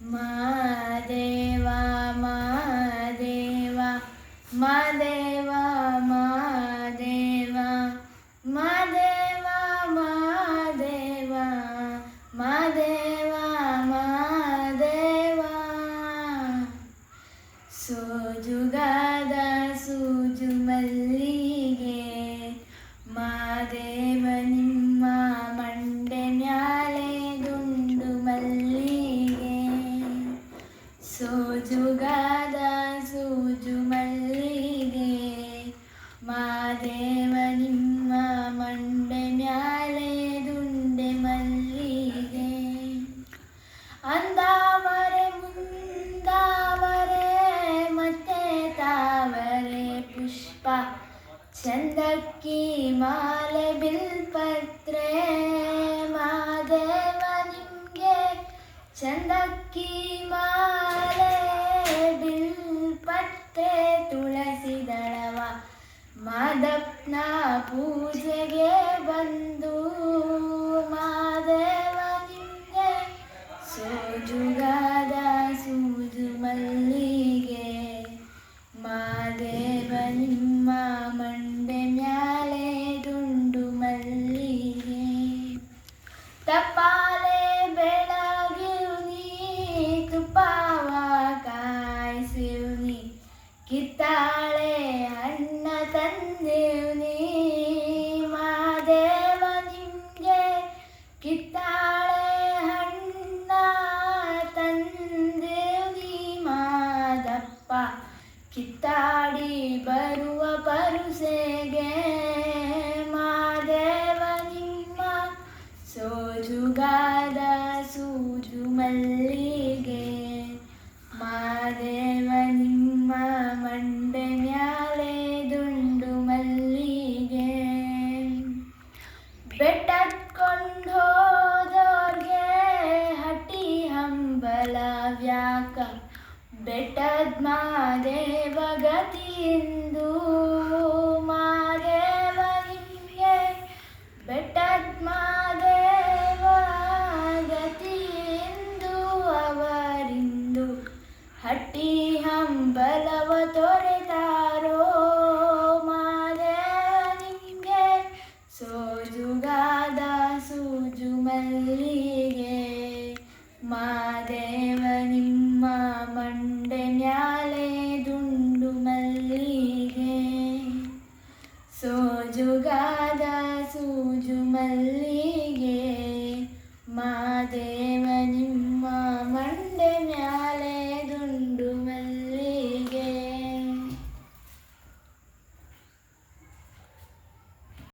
ಮಾದೇವ ಮಾದೇವ ಮಾದೇವ ಮಾದೇವ ಮಾದೇವ ಮಾದೇವ ಮಾದೇವ ಮಾದೇವ ಸೋಜುಗಾದ ಸೂಜು ಮಲ್ಲಿಗೆ ಮಾದೇವ ನಿಮ್ಮ ಮಂಡೆ ಮ್ಯಾಲೆ ದುಂಡು ಮಲ್ಲಿಗೆ ಸೋಜುಗಾದ ಸೂಜು ಮಲ್ಲಿಗೆ ಮಾದೇವ ನಿಮ್ಮ ಮಂಡೆ ಮ್ಯಾಲೆ ದುಂಡೆ ಮಲ್ಲಿಗೆ ಅಂದಾವರೆ ಮುಂದಾವರೆ ಮತ್ತೆ ತಾವರೆ ಪುಷ್ಪ ಚಂದಕ್ಕಿ ಮಾಲೆ ಬಿಲ್ಪತ್ರೆ ಮಾದೇವ ನಿಮ್ಗೆ ಚಂದಕ್ಕಿ ಮಾಲೆ ಬಿಲ್ಪತ್ರೆ ತುಳಸಿ ದಳವ ಮಾದಪ್ಪನ ಪೂಜೆಗೆ ಬಂದು ಮಾದೇವ ನಿಮ್ಗೆ ಸೋಜುಗಾದ ಸೂಜು ಮಲ್ಲಿಗೆ ಮಾದೇವ ನಿಮ್ಮ ಮಂಡೆ ಮ್ಯಾಲೆ ದುಂಡು ಮಲ್ಲಿಗೆ ತಪ್ಪಾಲೆ ಬೆಳಗಿರುನಿ ತುಪ್ಪವ ಕಾಯಿಸಿರುನಿ ಕಿತ್ತಾಳೆ ಹಣ್ಣ ತಂದಿರುನಿ ಮಾದೇವ ನಿಮ್ಗೆ ಕಿತ್ತಾಳೆ ಹಣ್ಣ ತಂದಿರುನಿ ಮಾದಪ್ಪ ಕಿತ್ತಾಡಿ ಬರುವ ಪರುಸೆಗೆ ಮಾದೇವ ನಿಮ್ಮ ಸೋಜುಗಾದ ಸೂಜು ಮಲ್ಲಿಗೆ ಮಾದೇವ ನಿಮ್ಮ ಮಂಡೆ ಮ್ಯಾಲೆ ದುಂಡು ಮಲ್ಲಿಗೆ ಬೆಟ್ಟತ್ಕೊಂಡು ಹೋದೋರ್ಗೆ ಹಟ್ಟಿ ಹಂಬಲ ವ್ಯಾಕ ಬೆಟ್ಟದ ಮಾದೇವ ಗತಿಯಿಂದು ಮಾದೇವ ನಿಮಗೆ ಬೆಟ್ಟದ ಮಾದೇವ ಗತಿಯಿಂದು ಅವರಿಂದು ಹಟ್ಟಿ ಹಂಬಲವ ತೊರೆತಾರೋ ಮಾದೇವ ನಿಮಗೆ ಸೋಜುಗಾದ ಸೂಜು ಮಲ್ಲಿಗೆ